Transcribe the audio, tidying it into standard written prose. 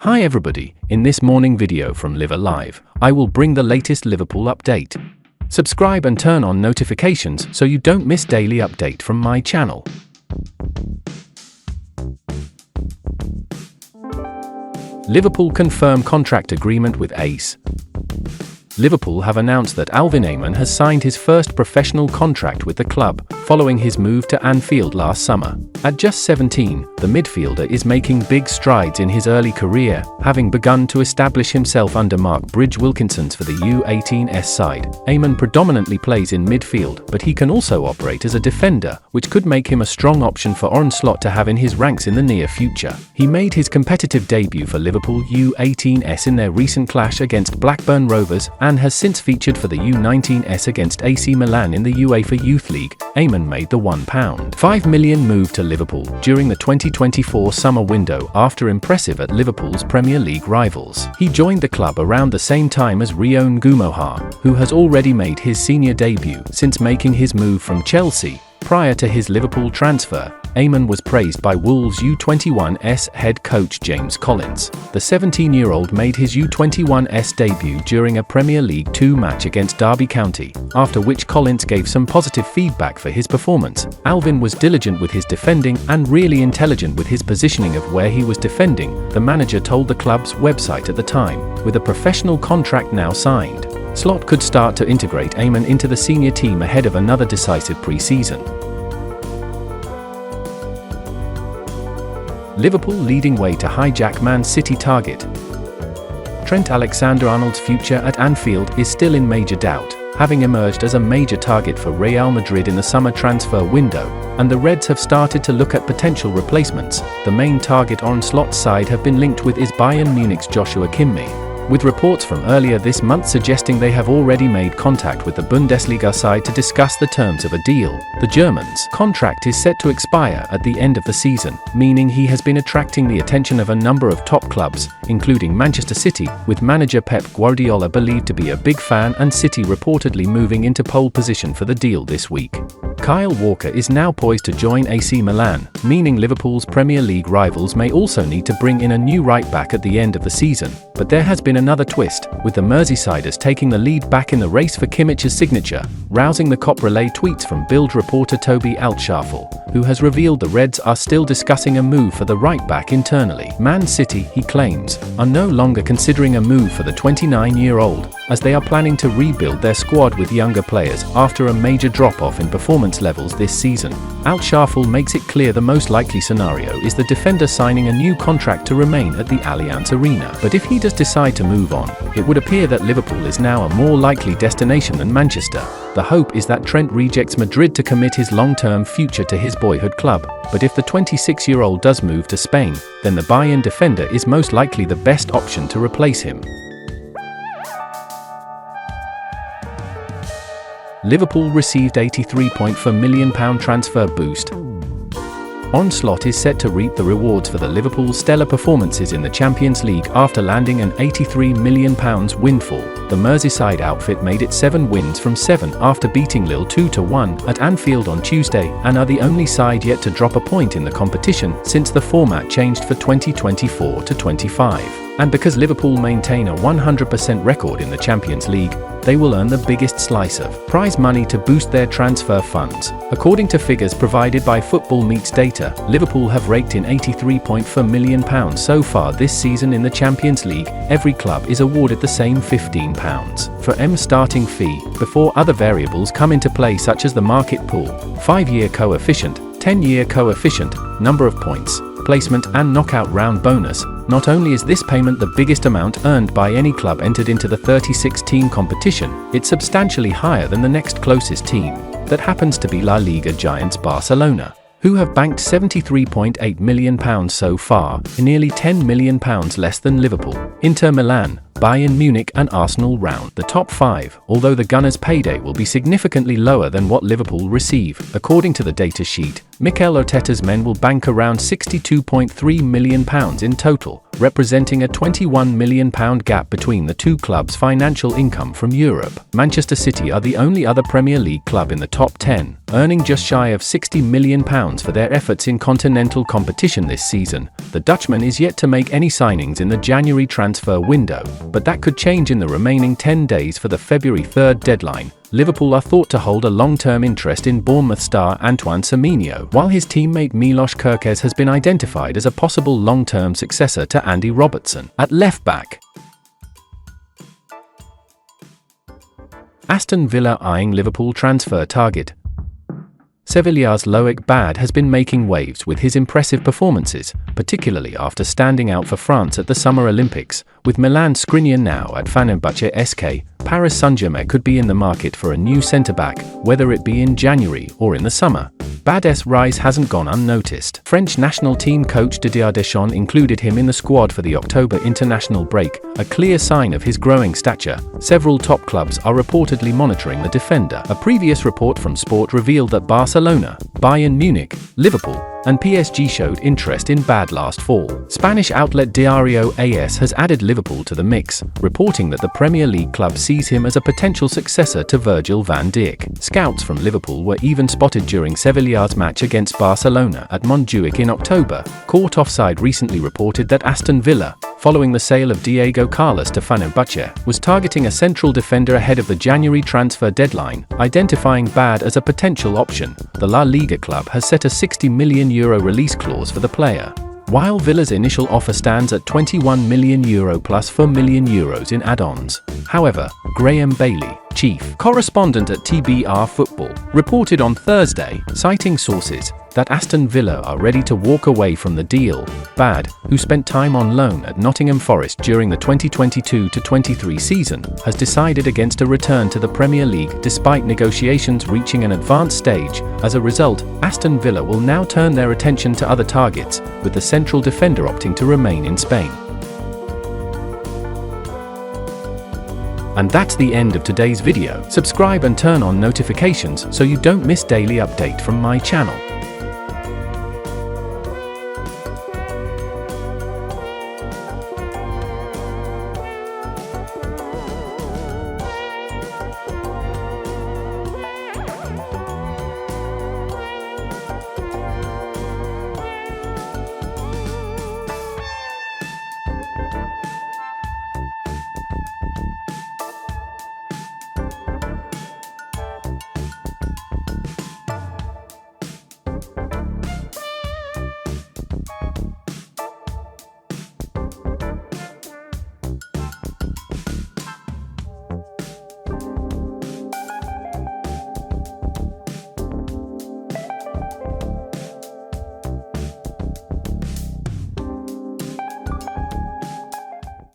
Hi everybody, in this morning video from Liver Live, I will bring the latest Liverpool update. Subscribe and turn on notifications so you don't miss daily update from my channel. Liverpool confirm contract agreement with Ace. Liverpool have announced that Alvin Ayman has signed his first professional contract with the club, following his move to Anfield last summer. At just 17, the midfielder is making big strides in his early career, having begun to establish himself under Mark Bridge-Wilkinson's for the U18s side. Ayman predominantly plays in midfield, but he can also operate as a defender, which could make him a strong option for Arnold to have in his ranks in the near future. He made his competitive debut for Liverpool U18s in their recent clash against Blackburn Rovers, and has since featured for the U19s against AC Milan in the UEFA Youth League. Ayman made the £1.5 million move to Liverpool during the 2024 summer window after impressive at Liverpool's Premier League rivals. He joined the club around the same time as Rio Ngumoha, who has already made his senior debut since making his move from Chelsea. Prior to his Liverpool transfer, Ayman was praised by Wolves U21s head coach James Collins. The 17-year-old made his U21s debut during a Premier League 2 match against Derby County, after which Collins gave some positive feedback for his performance. Alvin was diligent with his defending and really intelligent with his positioning of where he was defending, the manager told the club's website at the time. With a professional contract now signed, Slot could start to integrate Ayman into the senior team ahead of another decisive pre-season. Liverpool leading way to hijack Man City target. Trent Alexander-Arnold's future at Anfield is still in major doubt, having emerged as a major target for Real Madrid in the summer transfer window, and the Reds have started to look at potential replacements. The main target on Slot's side have been linked with is Bayern Munich's Joshua Kimmich, with reports from earlier this month suggesting they have already made contact with the Bundesliga side to discuss the terms of a deal. The German's contract is set to expire at the end of the season, meaning he has been attracting the attention of a number of top clubs, including Manchester City, with manager Pep Guardiola believed to be a big fan and City reportedly moving into pole position for the deal this week. Kyle Walker is now poised to join AC Milan, meaning Liverpool's Premier League rivals may also need to bring in a new right-back at the end of the season. But there has been another twist, with the Merseysiders taking the lead back in the race for Kimmich's signature, rousing the cop relay tweets from Bild reporter Toby Altshuffle, who has revealed the Reds are still discussing a move for the right-back internally. Man City, he claims, are no longer considering a move for the 29-year-old, as they are planning to rebuild their squad with younger players after a major drop-off in performance levels this season. Altshuffle makes it clear the most likely scenario is the defender signing a new contract to remain at the Allianz Arena. But if he does decide to move on, it would appear that Liverpool is now a more likely destination than Manchester. The hope is that Trent rejects Madrid to commit his long-term future to his boyhood club, but if the 26-year-old does move to Spain, then the Bayern defender is most likely the best option to replace him. Liverpool received £83.4 million transfer boost. Slot is set to reap the rewards for the Liverpool's stellar performances in the Champions League after landing an £83 million windfall. The Merseyside outfit made it 7 wins from 7 after beating Lille 2-1 at Anfield on Tuesday, and are the only side yet to drop a point in the competition since the format changed for 2024-25. And because Liverpool maintain a 100% record in the Champions League, they will earn the biggest slice of prize money to boost their transfer funds. According to figures provided by Football Meets Data, Liverpool have raked in £83.4 million so far this season in the Champions League. Every club is awarded the same £15 for M starting fee, before other variables come into play such as the market pool, 5-year coefficient, 10-year coefficient, number of points, placement and knockout round bonus. Not only is this payment the biggest amount earned by any club entered into the 36-team competition, it's substantially higher than the next closest team, that happens to be La Liga giants Barcelona, who have banked £73.8 million so far, nearly £10 million less than Liverpool. Inter Milan, Bayern Munich and Arsenal round the top 5, although the Gunners' payday will be significantly lower than what Liverpool receive. According to the data sheet, Mikel Arteta's men will bank around £62.3 million in total, representing a £21 million gap between the two clubs' financial income from Europe. Manchester City are the only other Premier League club in the top 10, earning just shy of £60 million for their efforts in continental competition this season. The Dutchman is yet to make any signings in the January transfer window, but that could change in the remaining 10 days for the February 3rd deadline. Liverpool are thought to hold a long-term interest in Bournemouth star Antoine Semenyo, while his teammate Milos Kerkez has been identified as a possible long-term successor to Andy Robertson. At left-back, Aston Villa eyeing Liverpool transfer target. Sevilla's Loic Bad has been making waves with his impressive performances, particularly after standing out for France at the Summer Olympics. With Milan Skriniar now at Fenerbahce SK, Paris Saint-Germain could be in the market for a new centre-back, whether it be in January or in the summer. Bad's rise hasn't gone unnoticed. French national team coach Didier Deschamps included him in the squad for the October international break, a clear sign of his growing stature. Several top clubs are reportedly monitoring the defender. A previous report from Sport revealed that Barcelona, Bayern Munich, Liverpool, and PSG showed interest in Bad last fall. Spanish outlet Diario AS has added Liverpool to the mix, reporting that the Premier League club sees him as a potential successor to Virgil van Dijk. Scouts from Liverpool were even spotted during Sevilla's match against Barcelona at Montjuic in October. Court Offside recently reported that Aston Villa, following the sale of Diego Carlos to Fenerbahce, was targeting a central defender ahead of the January transfer deadline, identifying Bad as a potential option. The La Liga club has set a €60 million release clause for the player, while Villa's initial offer stands at €21 million plus €4 million in add-ons. However, Graham Bailey, chief correspondent at TBR Football, reported on Thursday, citing sources, that Aston Villa are ready to walk away from the deal. Bad, who spent time on loan at Nottingham Forest during the 2022-23 season, has decided against a return to the Premier League despite negotiations reaching an advanced stage. As a result, Aston Villa will now turn their attention to other targets, with the central defender opting to remain in Spain. And that's the end of today's video. Subscribe and turn on notifications so you don't miss daily update from my channel.